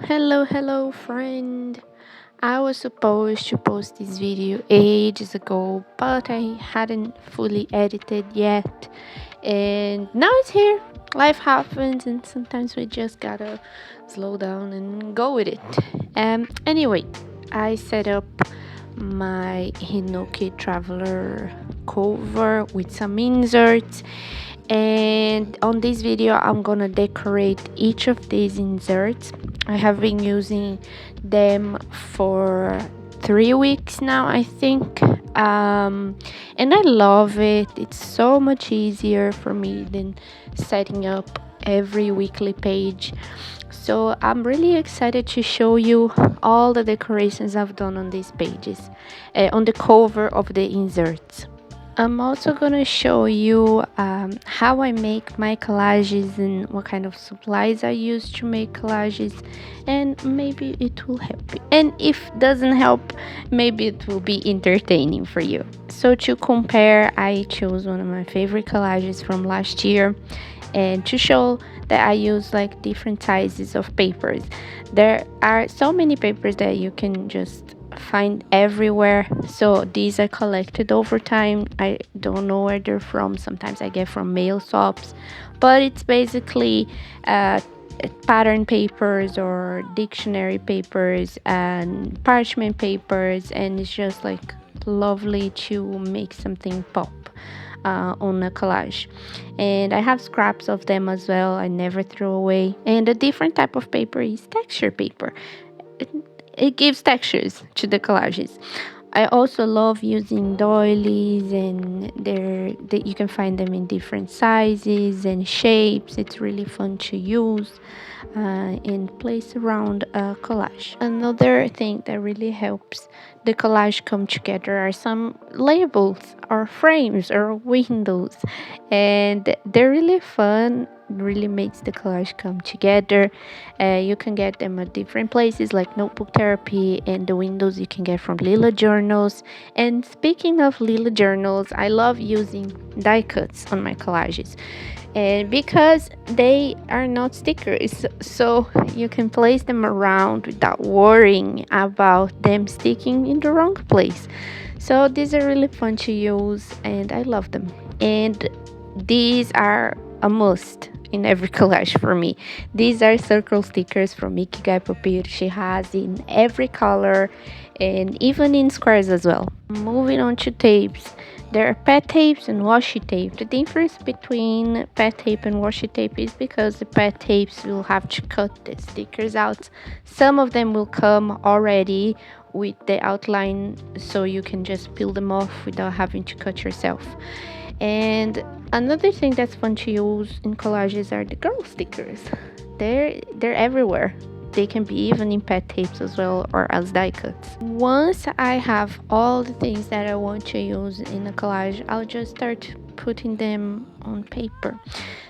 Hello, friend. I was supposed to post this video ages ago, but I hadn't fully edited yet. And now it's here. Life happens, and sometimes we just gotta slow down and go with it. Anyway, I set up my Hinoki traveler cover with some inserts, and on this video I'm gonna decorate each of these inserts. I have been using them for 3 weeks now, I think, and I love it. It's so much easier for me than setting up every weekly page. So I'm really excited to show you all the decorations I've done on these pages, on the cover of the inserts. I'm also gonna show you how I make my collages and what kind of supplies I use to make collages, and maybe it will help you. And if it doesn't help, maybe it will be entertaining for you. So to compare, I chose one of my favorite collages from last year, and to show that I use like different sizes of papers. There are so many papers that you can just find everywhere, so these are collected over time. I don't know where they're from. Sometimes I get from mail shops, but it's basically pattern papers or dictionary papers and parchment papers, and it's just like lovely to make something pop on a collage. And I have scraps of them as well. I never throw away. And a different type of paper is texture paper. It gives textures to the collages. I also love using doilies, and you can find them in different sizes and shapes. It's really fun to use and place around a collage. Another thing that really helps the collage come together are some labels or frames or windows, and they're really fun. Really makes the collage come together. You can get them at different places like Notebook Therapy, and the windows you can get from Lila Journals. And speaking of Lila Journals, I love using die cuts on my collages, and because they are not stickers, so you can place them around without worrying about them sticking in the wrong place. So these are really fun to use, and I love them. And these are a must in every collage for me. These are circle stickers from Ikigai Papir. She has in every color and even in squares as well. Moving on to tapes. There are pet tapes and washi tape. The difference between pet tape and washi tape is because the pet tapes will have to cut the stickers out. Some of them will come already with the outline, so you can just peel them off without having to cut yourself. And another thing that's fun to use in collages are the girl stickers. They're everywhere. They can be even in pet tapes as well, or as die cuts. Once I have all the things that I want to use in a collage, I'll just start putting them on paper.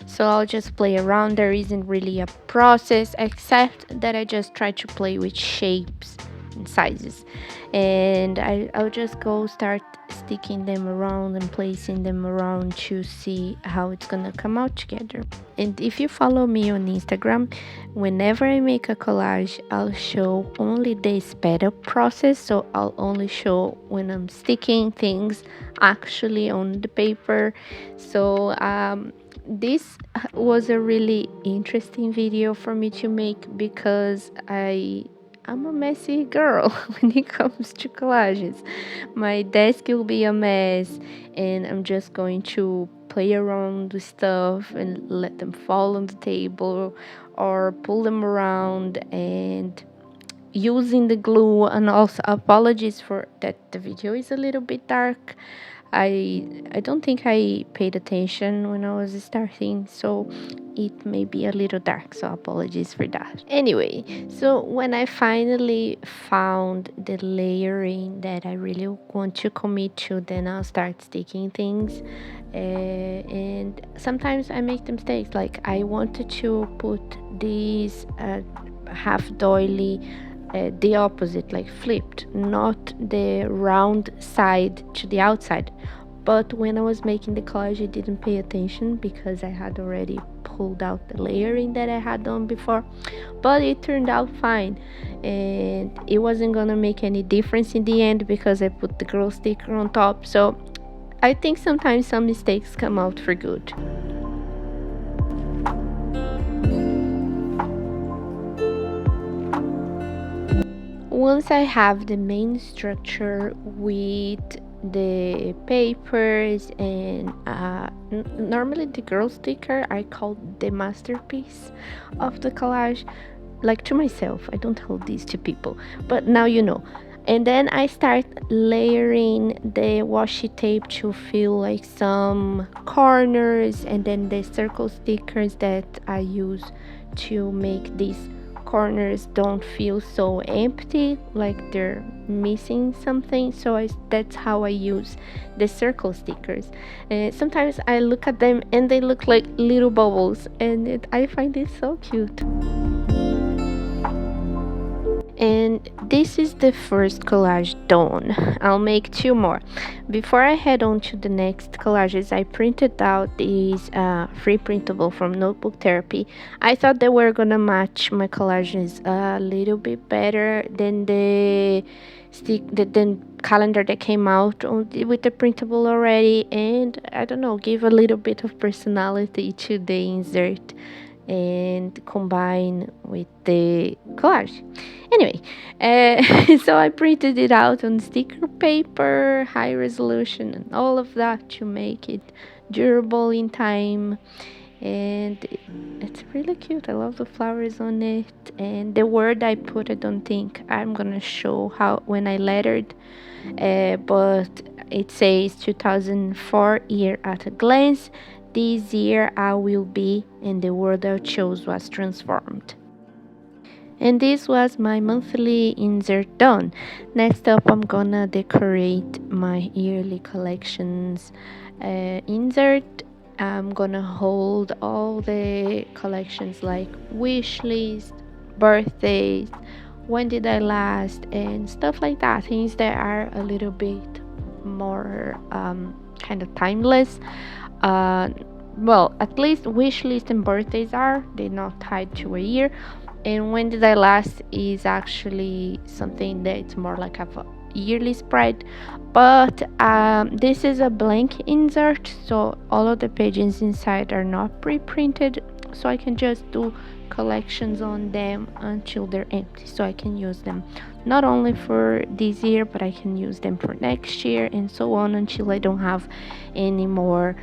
So I'll just play around. There isn't really a process, except that I just try to play with shapes and sizes, and I'll just go start sticking them around and placing them around to see how it's gonna come out together. And if you follow me on Instagram, whenever I make a collage, I'll show only the sped up process. So I'll only show when I'm sticking things actually on the paper. So this was a really interesting video for me to make, because I'm a messy girl when it comes to collages. My desk will be a mess, and I'm just going to play around with stuff and let them fall on the table or pull them around, and using the glue. And also apologies for that the video is a little bit dark. I don't think I paid attention when I was starting, so it may be a little dark, so apologies for that. Anyway, so when I finally found the layering that I really want to commit to, then I'll start sticking things. And sometimes I make the mistakes, like I wanted to put these half doily the opposite, like flipped, not the round side to the outside, but when I was making the collage I didn't pay attention because I had already pulled out the layering that I had done before. But it turned out fine, and it wasn't gonna make any difference in the end because I put the girl sticker on top. So I think sometimes some mistakes come out for good. Once I have the main structure with the papers and normally the girl sticker I call the masterpiece of the collage, like to myself. I don't tell these to people, but now you know. And then I start layering the washi tape to fill like some corners, and then the circle stickers that I use to make these corners don't feel so empty, like they're missing something. So that's how I use the circle stickers. And sometimes I look at them and they look like little bubbles, and I find it so cute. And this is the first collage done. I'll make two more. Before I head on to the next collages, I printed out these free printable from Notebook Therapy. I thought they were gonna match my collages a little bit better than the calendar that came out with the printable already, and I don't know, give a little bit of personality to the insert and combine with the collage. Anyway, so I printed it out on sticker paper, high resolution, and all of that to make it durable in time. And it's really cute. I love the flowers on it. And the word I put, I don't think I'm gonna show how when I lettered, but it says 2004 year at a glance. This year I will be, and the word I chose was transformed. And this was my monthly insert done. Next up, I'm gonna decorate my yearly collections insert. I'm gonna hold all the collections like wish list, birthdays, when did I last, and stuff like that. Things that are a little bit more kind of timeless. Uh, well, at least wish list and birthdays are, they're not tied to a year. And when did I last is actually something that's more like a yearly spread. But this is a blank insert, so all of the pages inside are not pre-printed, so I can just do collections on them until they're empty, so I can use them not only for this year, but I can use them for next year and so on until I don't have any more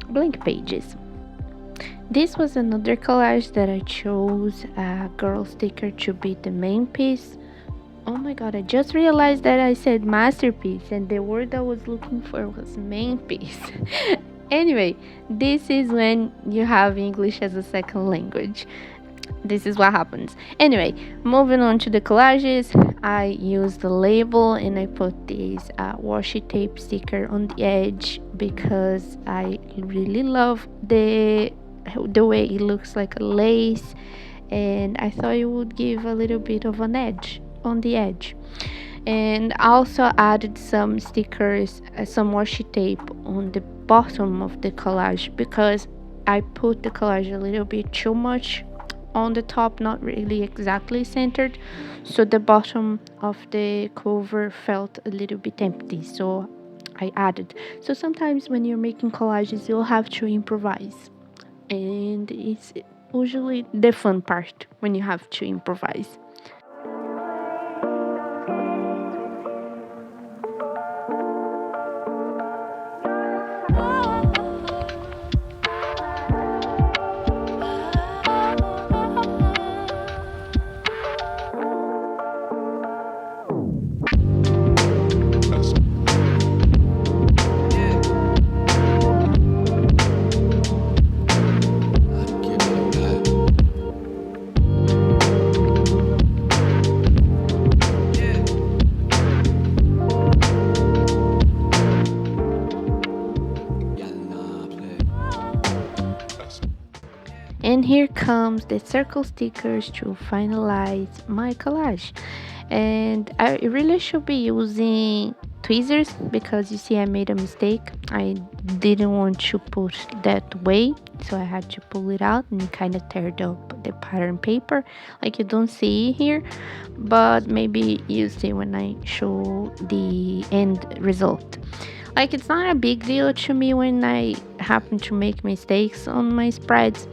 blank pages. This was another collage that I chose a girl sticker to be the main piece. Oh my god, I just realized that I said masterpiece and the word I was looking for was main piece. Anyway, this is when you have English as a second language. This is what happens. Anyway, moving on to the collages, I used the label and I put this washi tape sticker on the edge because I really love the way it looks like a lace, and I thought it would give a little bit of an edge on the edge. And also added some stickers, some washi tape on the bottom of the collage because I put the collage a little bit too much on the top, not really exactly centered, so the bottom of the cover felt a little bit empty, so I added. So sometimes when you're making collages you'll have to improvise, and it's usually the fun part when you have to improvise. And here comes the circle stickers to finalize my collage. And I really should be using tweezers, because you see I made a mistake. I didn't want to put that way, so I had to pull it out and kind of teared up the pattern paper, like you don't see here, but maybe you see when I show the end result. Like, it's not a big deal to me when I happen to make mistakes on my spreads,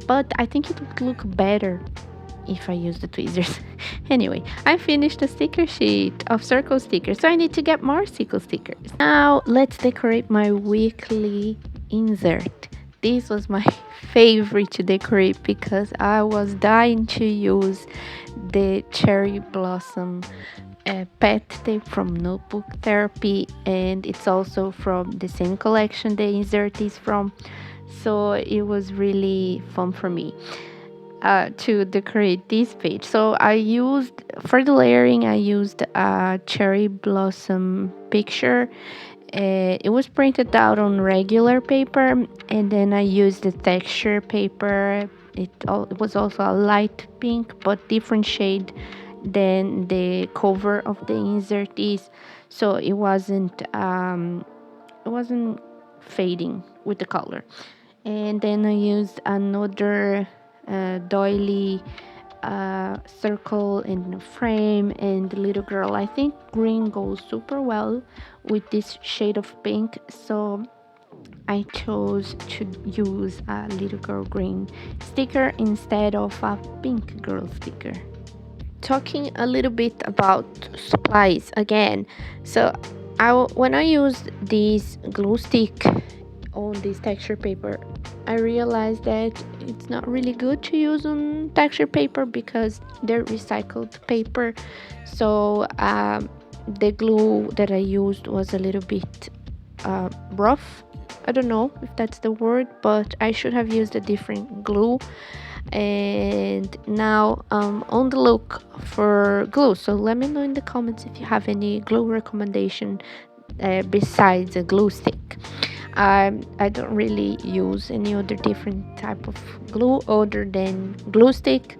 but I think it would look better if I use the tweezers. Anyway, I finished a sticker sheet of circle stickers, so I need to get more circle stickers. Now let's decorate my weekly insert. This was my favorite to decorate because I was dying to use the cherry blossom pet tape from Notebook Therapy, and it's also from the same collection the insert is from, so it was really fun for me to decorate this page. So I used, for the layering, I used a cherry blossom picture. It was printed out on regular paper, and then I used the texture paper. It was also a light pink, but different shade than the cover of the insert is, so it wasn't fading with the color. And then I used another doily circle in the frame and the little girl. I think green goes super well with this shade of pink, so I chose to use a little girl green sticker instead of a pink girl sticker. Talking a little bit about supplies again, so when I used this glue stick on this texture paper, I realized that it's not really good to use on texture paper because they're recycled paper. So the glue that I used was a little bit rough. I don't know if that's the word, but I should have used a different glue. And now I'm on the look for glue, so let me know in the comments if you have any glue recommendation besides a glue stick. I don't really use any other different type of glue other than glue stick.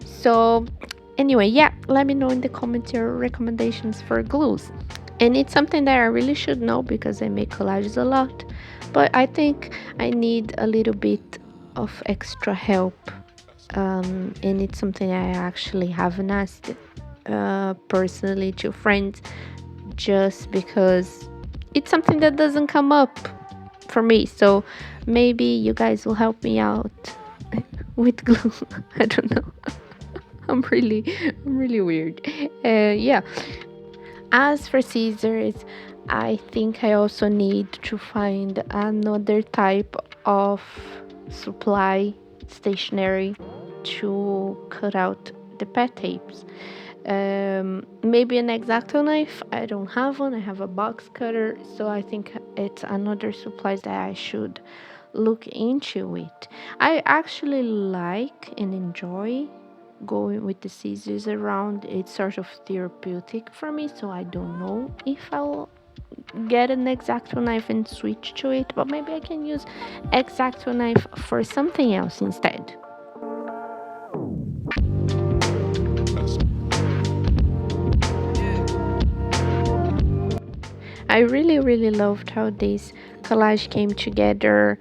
So anyway, yeah, let me know in the comments your recommendations for glues. And it's something that I really should know because I make collages a lot, but I think I need a little bit of extra help, and it's something I actually haven't asked personally to friends, just because it's something that doesn't come up for me. So maybe you guys will help me out with glue. I don't know. I'm really weird. Yeah. As for scissors, I think I also need to find another type of supply stationery to cut out the pet tapes. Maybe an X-Acto knife. I don't have one. I have a box cutter, so I think it's another supplies that I should look into it. I actually like and enjoy going with the scissors around. It's sort of therapeutic for me, so I don't know if I'll get an X-Acto knife and switch to it, but maybe I can use X-Acto knife for something else instead. I really loved how this collage came together.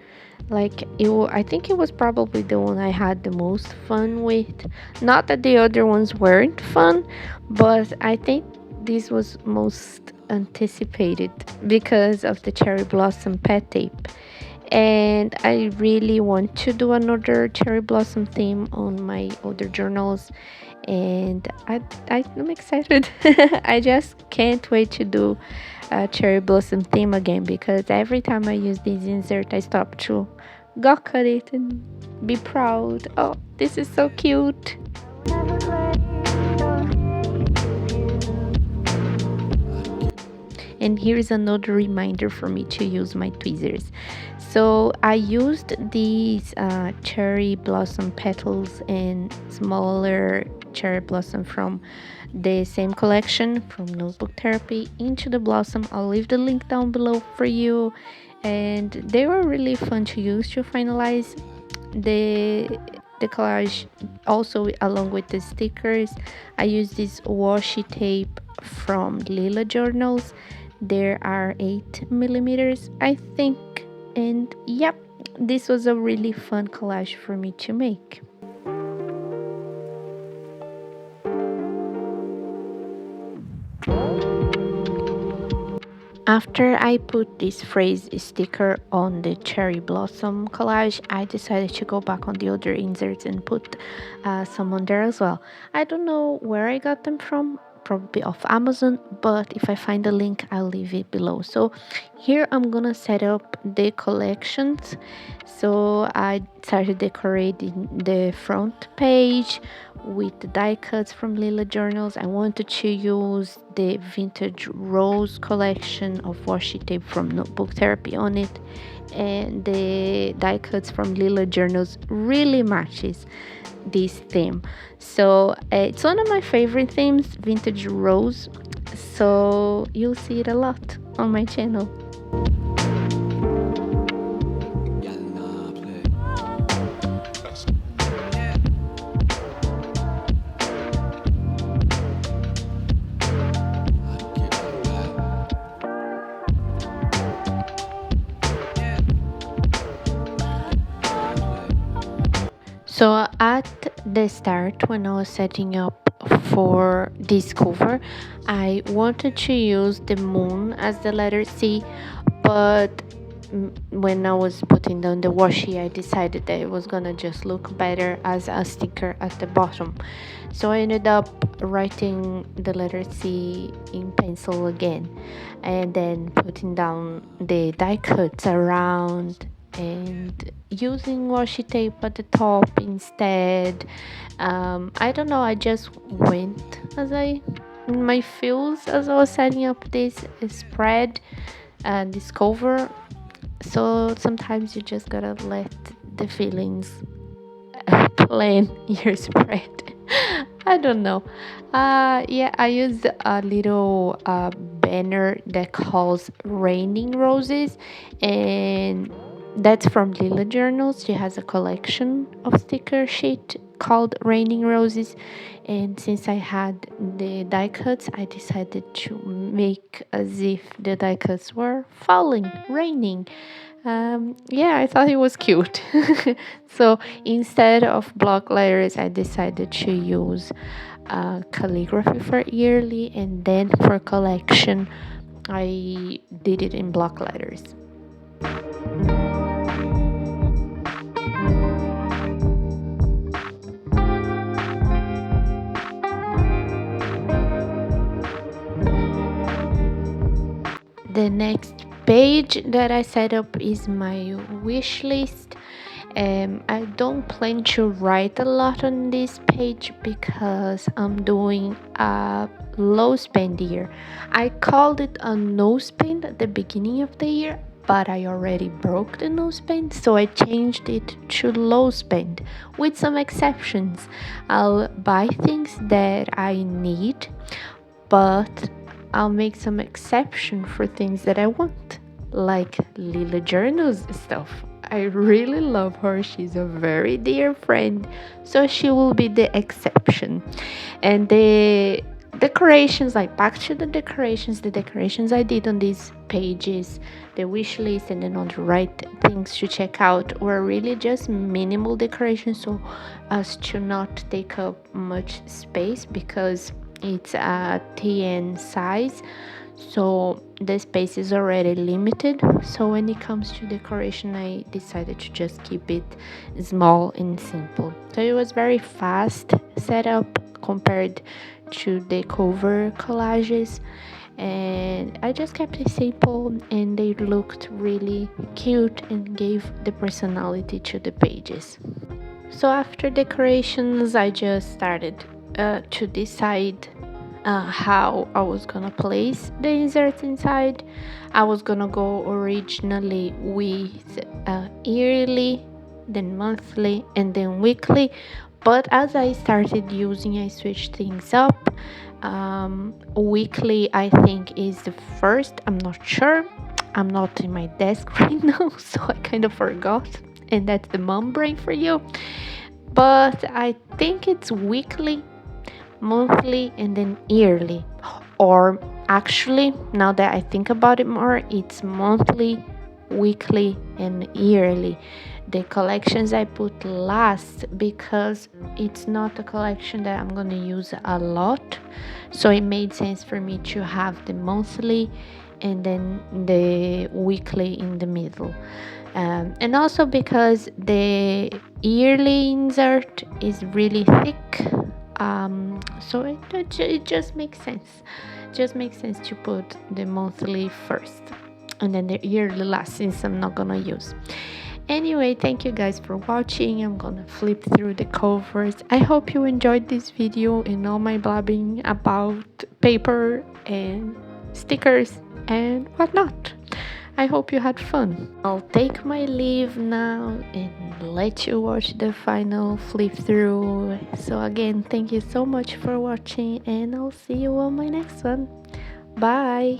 Like, I think it was probably the one I had the most fun with. Not that the other ones weren't fun, but I think this was most anticipated because of the cherry blossom pet tape. And I really want to do another cherry blossom theme on my other journals, and I'm excited. I just can't wait to do a cherry blossom theme again, because every time I use this insert I stop to gawk at it and be proud. Oh, this is so cute. And here's another reminder for me to use my tweezers. So I used these cherry blossom petals and smaller cherry blossom from the same collection from Notebook Therapy into the blossom. I'll leave the link down below for you, and they were really fun to use to finalize the collage. Also, along with the stickers, I used this washi tape from Lila Journals. There are 8 millimeters, I think. And yep, this was a really fun collage for me to make. After I put this phrase sticker on the cherry blossom collage, I decided to go back on the other inserts and put some on there as well. I don't know where I got them from, probably off Amazon, but if I find a link, I'll leave it below. So here I'm gonna set up the collections. So I started decorating the front page with the die cuts from Lila Journals. I wanted to use the vintage rose collection of washi tape from Notebook Therapy on it, and the die cuts from Lila Journals really matches this theme. So it's one of my favorite themes, vintage rose, so you'll see it a lot on my channel. So at the start, when I was setting up for this cover, I wanted to use the moon as the letter C, but when I was putting down the washi, I decided that it was gonna just look better as a sticker at the bottom. So I ended up writing the letter C in pencil again, and then putting down the die cuts around and using washi tape at the top instead. I don't know, I just went as my feels as I was setting up this spread and this cover. So sometimes you just gotta let the feelings plan your spread. I don't know. Yeah, I used a little banner that calls Raining Roses, and that's from Lila Journals. She has a collection of sticker sheet called Raining Roses, and since I had the die cuts, I decided to make as if the die cuts were falling, raining. Yeah, I thought it was cute. So instead of block letters, I decided to use calligraphy for yearly, and then for collection, I did it in block letters. The next page that I set up is my wish list. I don't plan to write a lot on this page because I'm doing a low spend year. I called it a no spend at the beginning of the year, but I already broke the no spend, so I changed it to low spend with some exceptions. I'll buy things that I need, but I'll make some exception for things that I want, like Lila Journals stuff. I really love her. She's a very dear friend, so she will be the exception. And the decorations, like back to the decorations I did on these pages, the wish list, and then on the right things to check out were really just minimal decorations, so as to not take up much space because it's a TN size, so the space is already limited. So when it comes to decoration, I decided to just keep it small and simple. So it was very fast setup compared to the cover collages, and I just kept it simple, and they looked really cute and gave the personality to the pages. So after decorations, I just started to decide how I was gonna place the inserts inside. I was gonna go originally with yearly, then monthly, and then weekly, but as I started using, I switched things up. Weekly I think is the first. I'm not sure, I'm not in my desk right now, so I kind of forgot, and that's the mom brain for you. But I think it's weekly, monthly, and then yearly. Or Actually, now that I think about it more, it's monthly, weekly, and yearly. The collections I put last because it's not a collection that I'm gonna use a lot, so it made sense for me to have the monthly and then the weekly in the middle. And also because the yearly insert is really thick, so it just makes sense. Just makes sense to put the monthly first and then the yearly last, since I'm not gonna use. Anyway, thank you guys for watching. I'm gonna flip through the covers. I hope you enjoyed this video and all my blabbing about paper and stickers and whatnot. I hope you had fun. I'll take my leave now and let you watch the final flip through. So again, thank you so much for watching, and I'll see you on my next one. Bye.